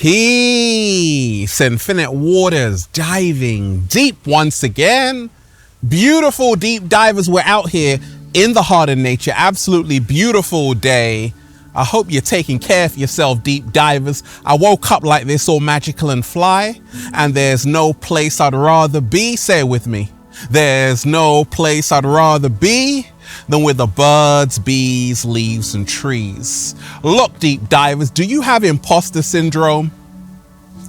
Peace, infinite waters, diving deep once again. Beautiful deep divers, we're out here in the heart of nature. Absolutely beautiful day. I hope you're taking care of yourself, deep divers. I woke up like this, all magical and fly, and there's no place I'd rather be. Say it with me. There's no place I'd rather be than with the birds, bees, leaves, and trees. Look, deep divers, do you have imposter syndrome?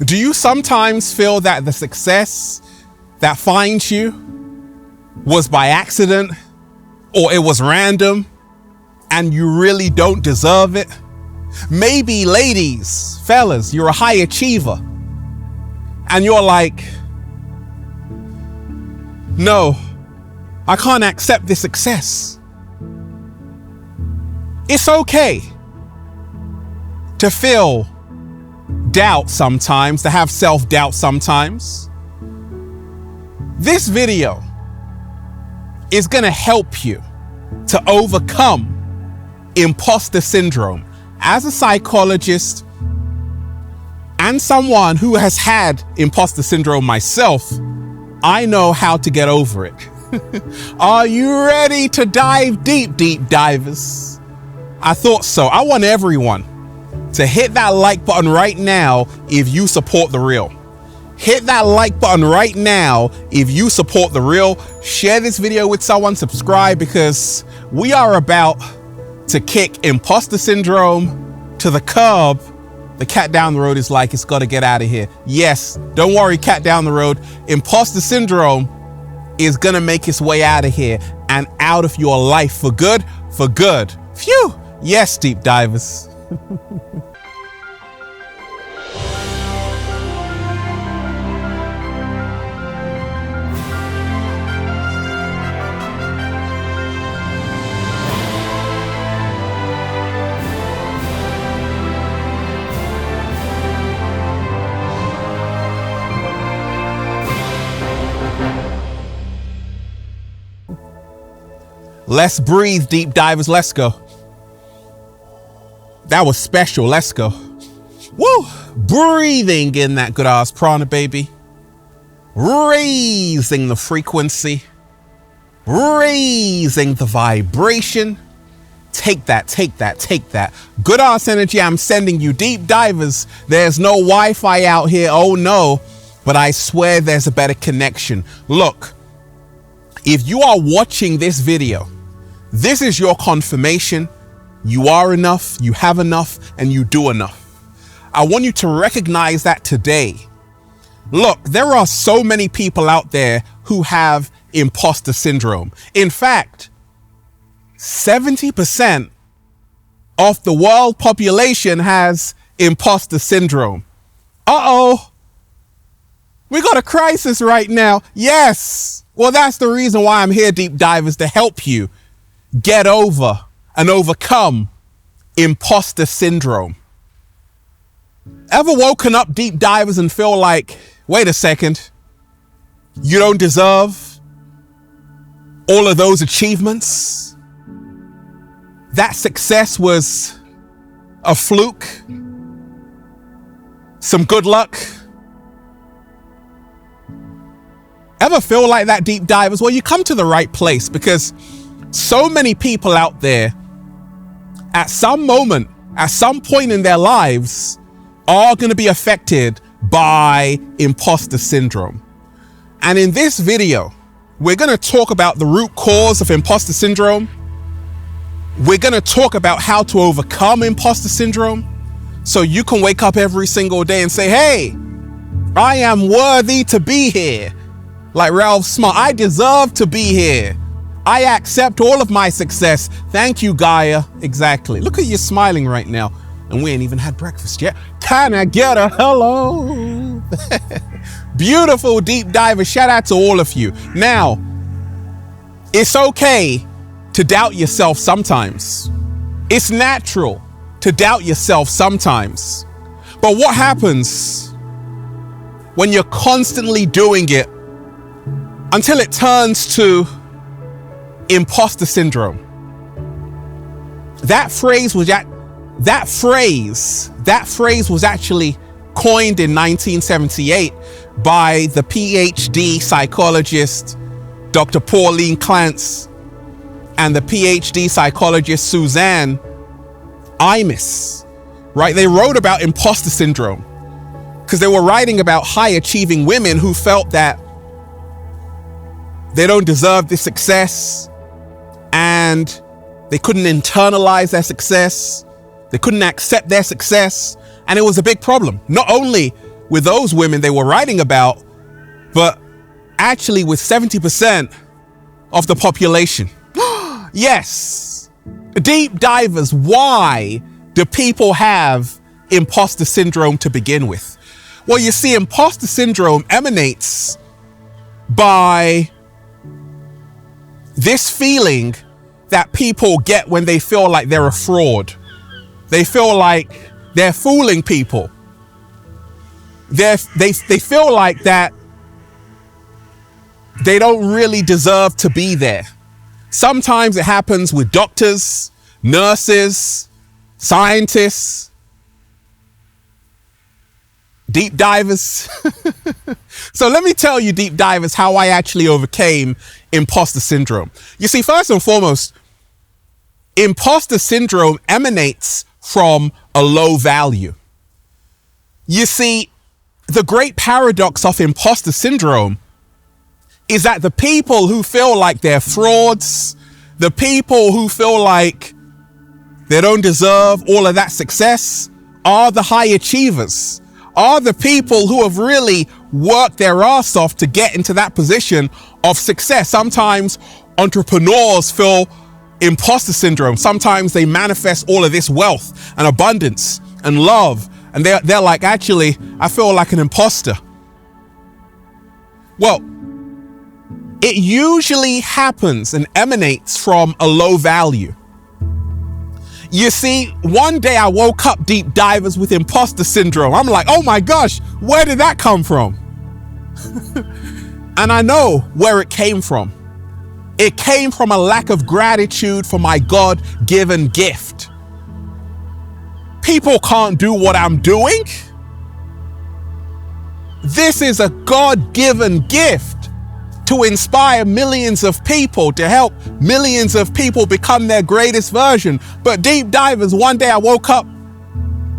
Do you sometimes feel that the success that finds you was by accident, or it was random, and you really don't deserve it? Maybe, ladies, fellas, you're a high achiever, and you're like, no, I can't accept this success. It's okay to feel doubt sometimes, to have self-doubt sometimes. This video is going to help you to overcome imposter syndrome. As a psychologist and someone who has had imposter syndrome myself, I know how to get over it. Are you ready to dive deep, deep divers? I thought so. I want everyone to hit that like button right now if you support the real. Hit that like button right now if you support the real. Share this video with someone, subscribe, because we are about to kick imposter syndrome to the curb. The cat down the road is like, it's got to get out of here. Yes, don't worry, cat down the road. Imposter syndrome is going to make its way out of here and out of your life for good, for good. Phew. Yes, deep divers. Let's breathe, deep divers. Let's go. That was special. Let's go. Woo! Breathing in that good ass prana, baby. Raising the frequency. Raising the vibration. Take that, take that, take that. Good ass energy I'm sending you, deep divers. There's no Wi-Fi out here. Oh no. But I swear there's a better connection. Look, if you are watching this video, this is your confirmation. You are enough, you have enough, and you do enough. I want you to recognize that today. Look, there are so many people out there who have imposter syndrome. In fact, 70% of the world population has imposter syndrome. Uh-oh. We got a crisis right now. Yes. Well, that's the reason why I'm here, deep divers, to help you get over and overcome imposter syndrome. Ever woken up, deep divers, and feel like, wait a second, you don't deserve all of those achievements? That success was a fluke? Some good luck? Ever feel like that, deep divers? Well, you come to the right place, because so many people out there at some moment, at some point in their lives, are going to be affected by imposter syndrome. And in this video, we're going to talk about the root cause of imposter syndrome. We're going to talk about how to overcome imposter syndrome so you can wake up every single day and say, hey, I am worthy to be here. Like Ralph Smart, I deserve to be here. I accept all of my success. Thank you, Gaia. Exactly. Look at you smiling right now. And we ain't even had breakfast yet. Can I get a hello? Beautiful deep diver. Shout out to all of you. Now, it's okay to doubt yourself sometimes. It's natural to doubt yourself sometimes. But what happens when you're constantly doing it until it turns to imposter syndrome? That phrase was actually coined in 1978 by the PhD psychologist Dr. Pauline Clance and the PhD psychologist Suzanne Imis, right? They wrote about imposter syndrome because they were writing about high achieving women who felt that they don't deserve this success and they couldn't internalize their success. They couldn't accept their success. And it was a big problem, not only with those women they were writing about, but actually with 70% of the population. Yes, deep divers, why do people have imposter syndrome to begin with? Well, you see, imposter syndrome emanates by this feeling that people get when they feel like they're a fraud. They feel like they're fooling people. They feel like that they don't really deserve to be there. Sometimes it happens with doctors, nurses, scientists, deep divers. So let me tell you, deep divers, how I actually overcame imposter syndrome. You see, first and foremost, imposter syndrome emanates from a low value. You see, the great paradox of imposter syndrome is that the people who feel like they're frauds, the people who feel like they don't deserve all of that success, are the high achievers, are the people who have really worked their ass off to get into that position of success. Sometimes entrepreneurs feel imposter syndrome. Sometimes they manifest all of this wealth and abundance and love, and they're like, actually, I feel like an imposter. Well, it usually happens and emanates from a low value. You see, one day I woke up, deep divers, with imposter syndrome. I'm like, oh my gosh, where did that come from? And I know where it came from. It came from a lack of gratitude for my God-given gift. People can't do what I'm doing. This is a God-given gift to inspire millions of people, to help millions of people become their greatest version. But deep divers, one day I woke up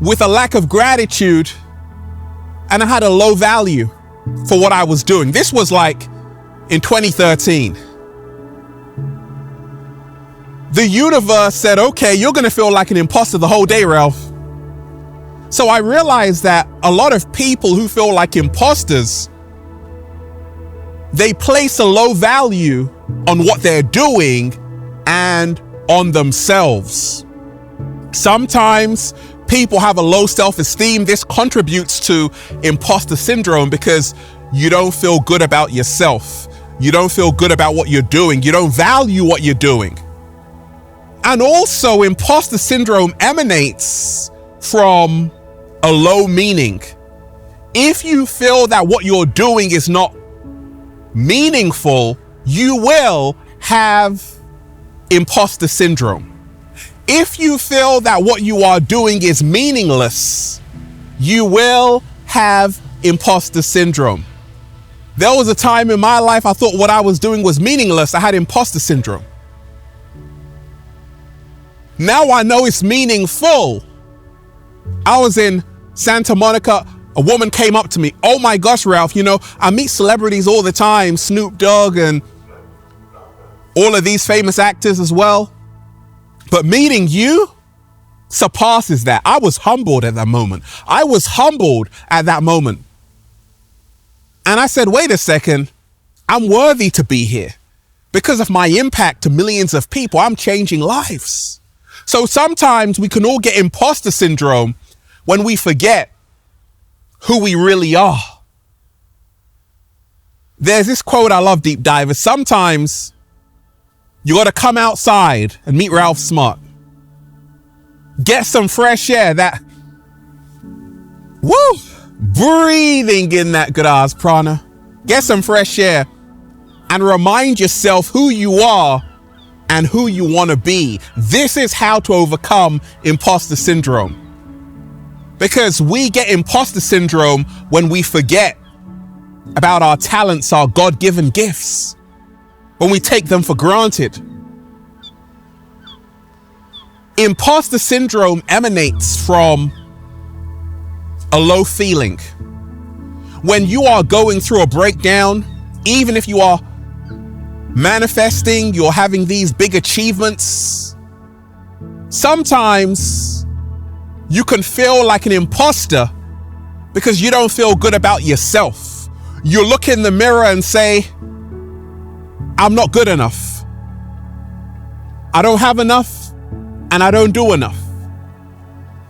with a lack of gratitude and I had a low value for what I was doing. This was like in 2013. The universe said, okay, you're going to feel like an imposter the whole day, Ralph. So I realized that a lot of people who feel like imposters, they place a low value on what they're doing and on themselves. Sometimes people have a low self-esteem. This contributes to imposter syndrome because you don't feel good about yourself. You don't feel good about what you're doing. You don't value what you're doing. And also, imposter syndrome emanates from a low meaning. If you feel that what you're doing is not meaningful, you will have imposter syndrome. If you feel that what you are doing is meaningless, you will have imposter syndrome. There was a time in my life I thought what I was doing was meaningless. I had imposter syndrome. Now I know it's meaningful. I was in Santa Monica. A woman came up to me. Oh my gosh, Ralph, you know, I meet celebrities all the time, Snoop Dogg and all of these famous actors as well. But meeting you surpasses that. I was humbled at that moment. I was humbled at that moment. And I said, wait a second, I'm worthy to be here. Because of my impact to millions of people, I'm changing lives. So sometimes we can all get imposter syndrome when we forget who we really are. There's this quote I love, deep divers. Sometimes you got to come outside and meet Ralph Smart. Get some fresh air, breathing in that good ass prana. Get some fresh air and remind yourself who you are and who you want to be. This is how to overcome imposter syndrome. Because we get imposter syndrome when we forget about our talents, our God-given gifts, when we take them for granted. Imposter syndrome emanates from a low feeling. When you are going through a breakdown, even if you are manifesting, you're having these big achievements, sometimes you can feel like an imposter because you don't feel good about yourself. You look in the mirror and say, I'm not good enough. I don't have enough, and I don't do enough.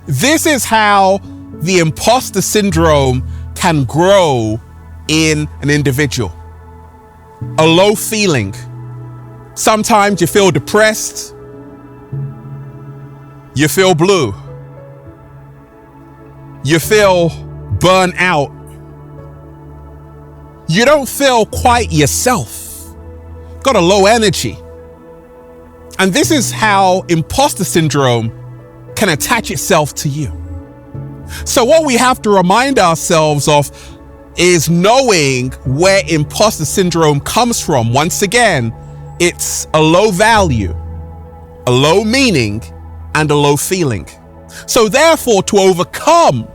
This is how the imposter syndrome can grow in an individual. A low feeling. Sometimes you feel depressed. You feel blue. You feel burnt out. You don't feel quite yourself. Got a low energy. And this is how imposter syndrome can attach itself to you. So what we have to remind ourselves of is knowing where imposter syndrome comes from. Once again, it's a low value, a low meaning, and a low feeling. So therefore, to overcome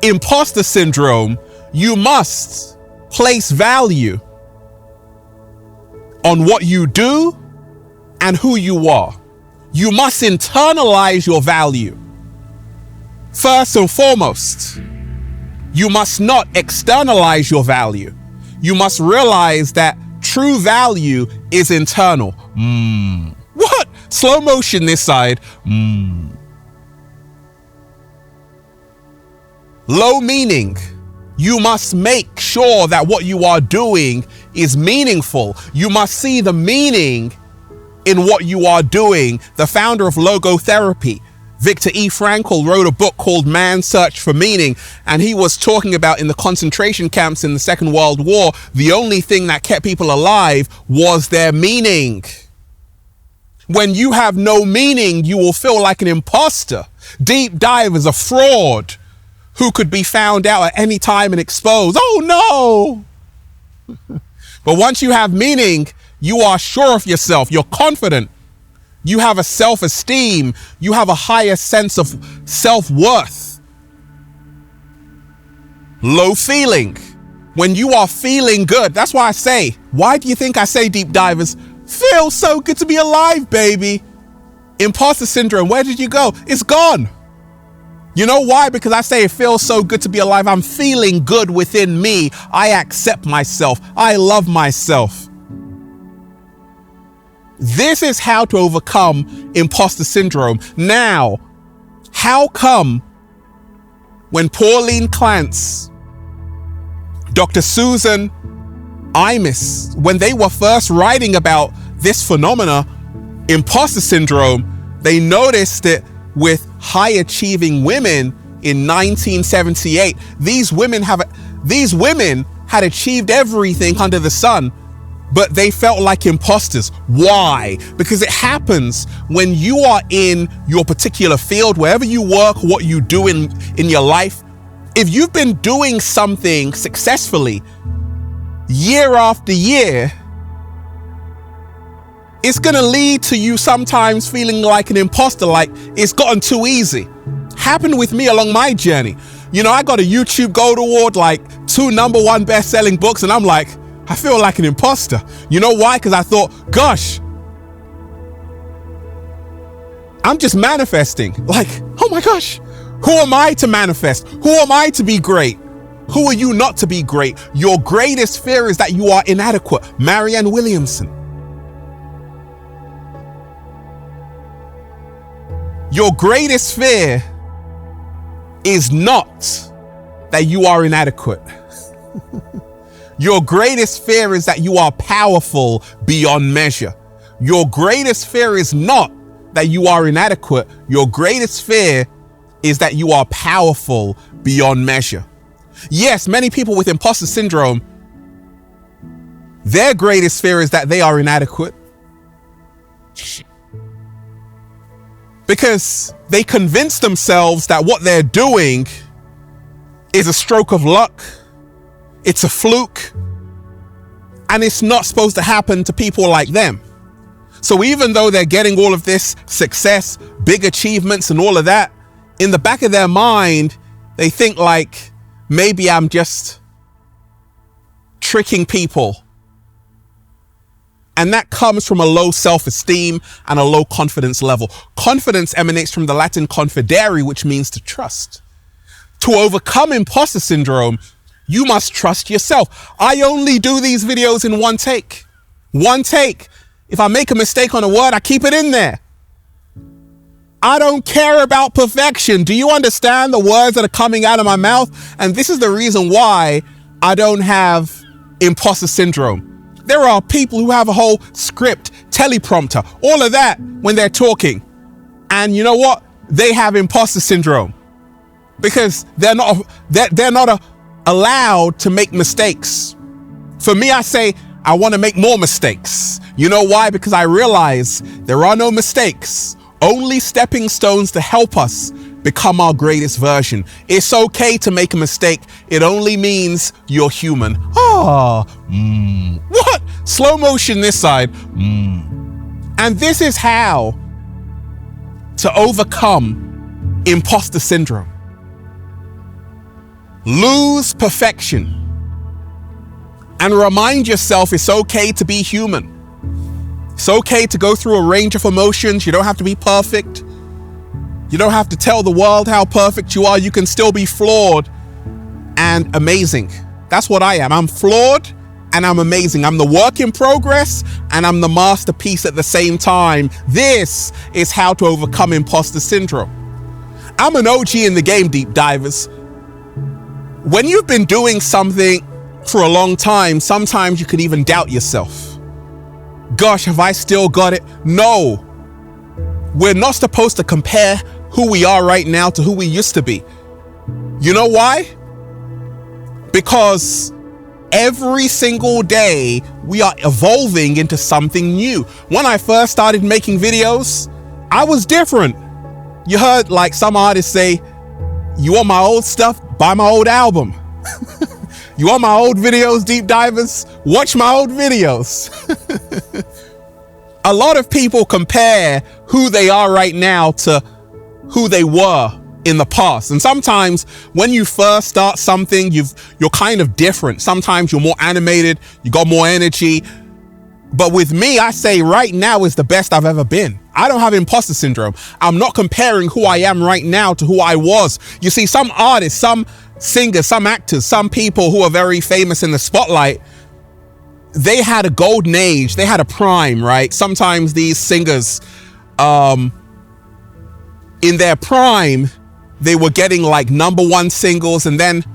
imposter syndrome, you must place value on what you do and who you are. You must internalize your value. First and foremost, you must not externalize your value. You must realize that true value is internal. What? Slow motion this side. Low meaning. You must make sure that what you are doing is meaningful. You must see the meaning in what you are doing. The founder of logotherapy, Viktor E. Frankl, wrote a book called Man's Search for Meaning, and he was talking about in the concentration camps in the Second World War, the only thing that kept people alive was their meaning. When you have no meaning, you will feel like an imposter. Deep divers, a fraud who could be found out at any time and exposed. Oh no! But once you have meaning, you are sure of yourself. You're confident. You have a self-esteem. You have a higher sense of self-worth. Low feeling. When you are feeling good, that's why I say, why do you think I say, deep divers, feels so good to be alive, baby? Imposter syndrome, where did you go? It's gone. You know why? Because I say it feels so good to be alive. I'm feeling good within me. I accept myself. I love myself. This is how to overcome imposter syndrome. Now, how come when Pauline Clance, Dr. Susan Imis, when they were first writing about this phenomena, imposter syndrome, they noticed it with high achieving women in 1978. These women had achieved everything under the sun, but they felt like imposters. Why? Because it happens when you are in your particular field, wherever you work, what you do in your life. If you've been doing something successfully year after year, it's going to lead to you sometimes feeling like an imposter, like it's gotten too easy. Happened with me along my journey. You know, I got a YouTube Gold Award, like 2 #1 best-selling books, and I'm like, I feel like an imposter. You know why? Because I thought, gosh, I'm just manifesting. Like, oh my gosh, who am I to manifest? Who am I to be great? Who are you not to be great? Your greatest fear is that you are inadequate. Marianne Williamson. Your greatest fear is not that you are inadequate. Your greatest fear is that you are powerful beyond measure. Your greatest fear is not that you are inadequate. Your greatest fear is that you are powerful beyond measure. Yes, many people with imposter syndrome, their greatest fear is that they are inadequate. because they convince themselves that what they're doing is a stroke of luck, it's a fluke, and it's not supposed to happen to people like them. So even though they're getting all of this success, big achievements and all of that, in the back of their mind, they think like, maybe I'm just tricking people. And that comes from a low self-esteem and a low confidence level. Confidence emanates from the Latin confidere, which means to trust. To overcome imposter syndrome, you must trust yourself. I only do these videos in one take. One take. If I make a mistake on a word, I keep it in there. I don't care about perfection. Do you understand the words that are coming out of my mouth? And this is the reason why I don't have imposter syndrome. There are people who have a whole script, teleprompter, all of that when they're talking. And you know what? They have imposter syndrome because they're not allowed to make mistakes. For me, I say, I want to make more mistakes. You know why? Because I realize there are no mistakes, only stepping stones to help us become our greatest version. It's okay to make a mistake. It only means you're human. What? Slow motion this side. And this is how to overcome imposter syndrome. Lose perfection and remind yourself it's okay to be human. It's okay to go through a range of emotions. You don't have to be perfect. You don't have to tell the world how perfect you are. You can still be flawed and amazing. That's what I am. I'm flawed and I'm amazing. I'm the work in progress and I'm the masterpiece at the same time. This is how to overcome imposter syndrome. I'm an OG in the game, deep divers. When you've been doing something for a long time, sometimes you could even doubt yourself. Gosh, have I still got it? No. We're not supposed to compare who we are right now to who we used to be. You know why? Because every single day we are evolving into something new. When I first started making videos, I was different. You heard like some artists say, you want my old stuff? Buy my old album. You want my old videos, deep divers? Watch my old videos. A lot of people compare who they are right now to who they were in the past. And sometimes when you first start something, you're kind of different. Sometimes you're more animated, you got more energy. But with me, I say right now is the best I've ever been. I don't have imposter syndrome. I'm not comparing who I am right now to who I was. You see, some artists, some singers, some actors, some people who are very famous in the spotlight, they had a golden age. They had a prime, right? Sometimes these singers, in their prime, they were getting like #1 singles, and then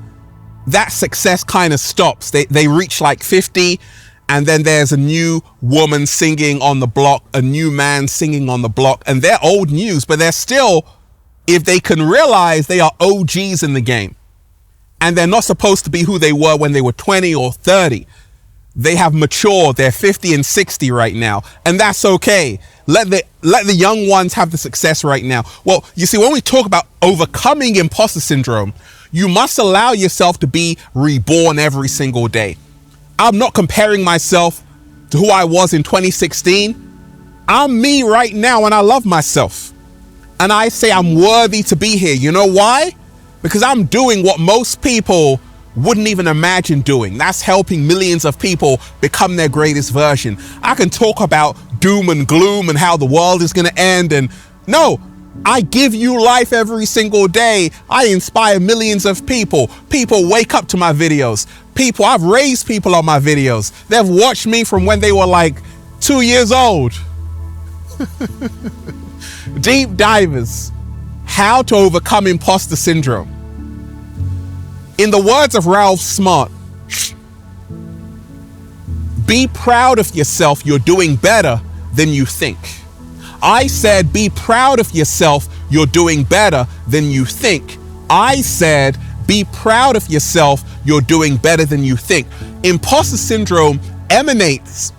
that success kind of stops. They reach like 50, and then there's a new woman singing on the block, a new man singing on the block, and they're old news, but they're still, if they can realize, they are OGs in the game. And they're not supposed to be who they were when they were 20 or 30. They have matured. They're 50 and 60 right now. And that's okay. Let the young ones have the success right now. Well, you see, when we talk about overcoming imposter syndrome, you must allow yourself to be reborn every single day. I'm not comparing myself to who I was in 2016. I'm me right now, and I love myself. And I say I'm worthy to be here. You know why? Because I'm doing what most people wouldn't even imagine doing. That's helping millions of people become their greatest version. I can talk about doom and gloom and how the world is going to end. And no, I give you life every single day. I inspire millions of people. People wake up to my videos. I've raised people on my videos. They've watched me from when they were like 2 years old. Deep divers, how to overcome imposter syndrome. In the words of Ralph Smart, be proud of yourself. You're doing better than you think. I said, be proud of yourself. You're doing better than you think. I said, be proud of yourself. You're doing better than you think. Imposter syndrome emanates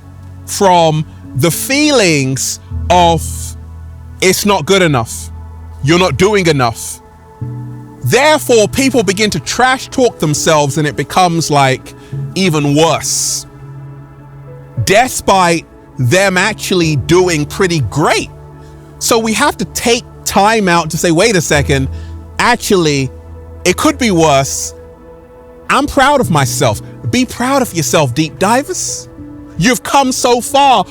from the feelings of It's not good enough. You're not doing enough. Therefore, people begin to trash talk themselves and it becomes like even worse, despite them actually doing pretty great. So we have to take time out to say, wait a second, actually, it could be worse. I'm proud of myself. Be proud of yourself, deep divers. You've come so far.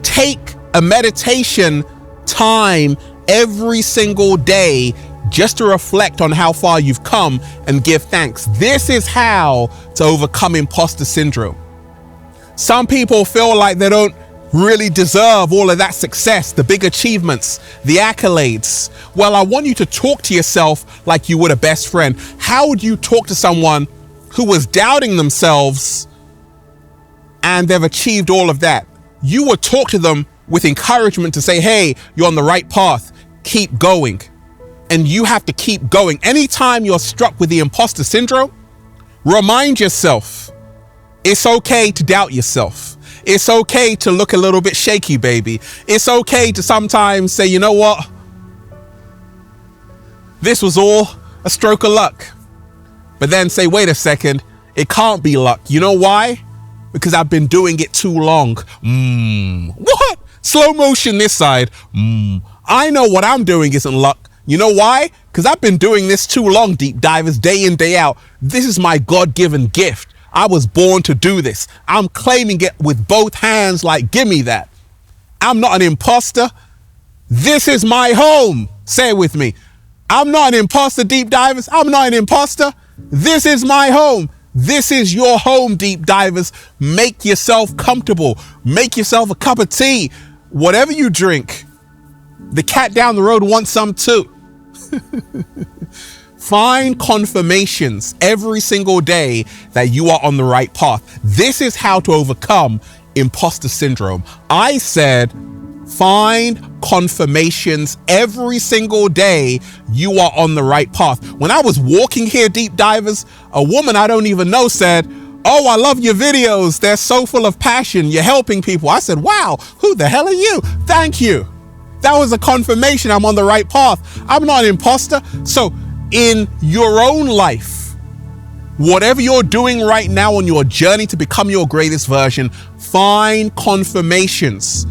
Take a meditation time every single day just to reflect on how far you've come and give thanks. This is how to overcome imposter syndrome. Some people feel like they don't really deserve all of that success, the big achievements, the accolades. Well, I want you to talk to yourself like you would a best friend. How would you talk to someone who was doubting themselves and they've achieved all of that? You would talk to them with encouragement to say, hey, you're on the right path. Keep going. And you have to keep going. Anytime you're struck with the imposter syndrome, remind yourself it's okay to doubt yourself. It's okay to look a little bit shaky, baby. It's okay to sometimes say, you know what? This was all a stroke of luck. But then say, wait a second, it can't be luck. You know why? Because I've been doing it too long. What? Slow motion this side. I know what I'm doing isn't luck. You know why? Because I've been doing this too long, deep divers, day in, day out. This is my God-given gift. I was born to do this. I'm claiming it with both hands, like, give me that. I'm not an imposter. This is my home. Say it with me. I'm not an imposter, deep divers. I'm not an imposter. This is my home. This is your home, deep divers. Make yourself comfortable. Make yourself a cup of tea. Whatever you drink. The cat down the road wants some too. Find confirmations every single day that you are on the right path. This is how to overcome imposter syndrome. I said, find confirmations every single day you are on the right path. When I was walking here, deep divers, a woman I don't even know said, oh, I love your videos. They're so full of passion. You're helping people. I said, wow, who the hell are you? Thank you. That was a confirmation I'm on the right path. I'm not an imposter. So in your own life, whatever you're doing right now on your journey to become your greatest version, find confirmations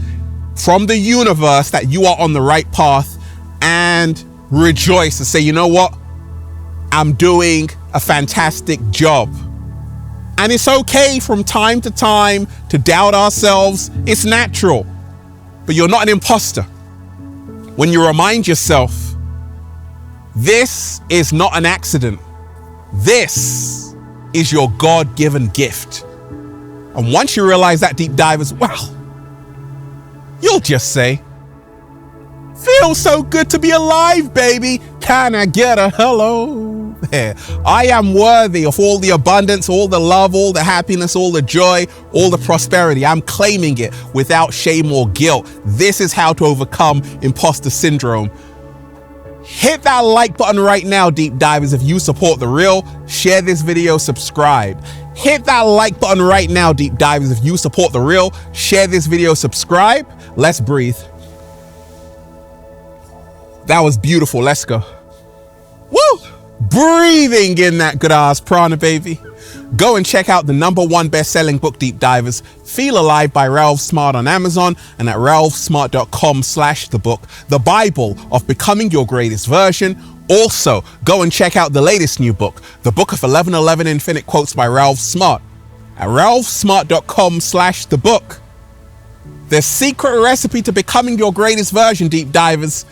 from the universe that you are on the right path and rejoice and say, you know what? I'm doing a fantastic job. And it's okay from time to time to doubt ourselves. It's natural, but you're not an imposter. When you remind yourself, this is not an accident. This is your God-given gift. And once you realize that, deep divers, well, you'll just say, feels so good to be alive, baby. Can I get a hello? There. I am worthy of all the abundance, all the love, all the happiness, all the joy, all the prosperity. I'm claiming it without shame or guilt. This is how to overcome imposter syndrome. Hit that like button right now, deep divers, if you support the real. Share this video, subscribe. Hit that like button right now, deep divers, if you support the real. Share this video, subscribe. Let's breathe. That was beautiful. Let's go. Woo! Breathing in that good ass prana, baby. Go and check out the #1 best-selling book, Deep Divers, Feel Alive by Ralph Smart on Amazon and at ralphsmart.com/the book, the Bible of becoming your greatest version. Also, go and check out the latest new book, The Book of 1111 Infinite Quotes by Ralph Smart at ralphsmart.com/the book. The secret recipe to becoming your greatest version, Deep Divers.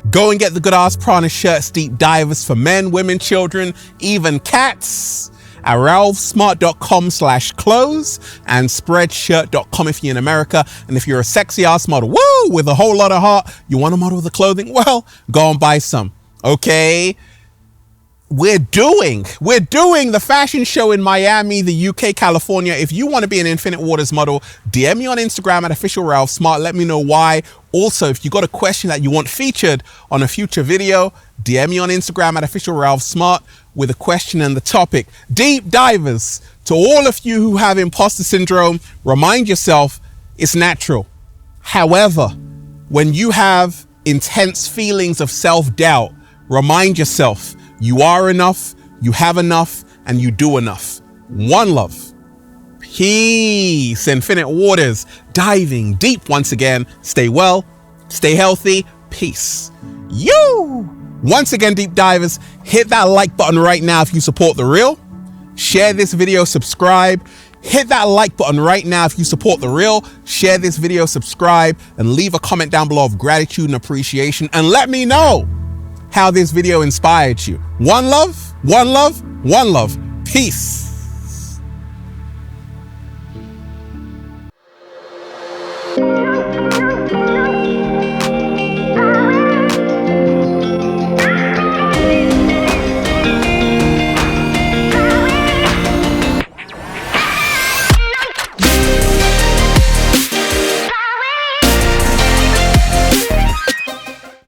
Go and get the good ass prana shirts, Deep Divers, for men, women, children, even cats at ralphsmart.com/clothes and spreadshirt.com if you're in America. And if you're a sexy ass model, woo, with a whole lot of heart, you want to model the clothing? Well, go and buy some. Okay. We're doing the fashion show in Miami, the UK, California. If you want to be an Infinite Waters model, DM me on Instagram at official Ralph Smart. Let me know why. Also, if you got a question that you want featured on a future video, DM me on Instagram at official Ralph Smart with a question and the topic. Deep divers, to all of you who have imposter syndrome, remind yourself it's natural. However, when you have intense feelings of self-doubt, remind yourself you are enough, you have enough, and you do enough. One love. Peace. Infinite waters, diving deep once again. Stay well, stay healthy. Peace. Once again, deep divers, hit that like button right now if you support the real. Share this video, subscribe. Hit that like button right now if you support the real. Share this video, subscribe, and leave a comment down below of gratitude and appreciation. And let me know how this video inspired you. One love, one love, one love. Peace.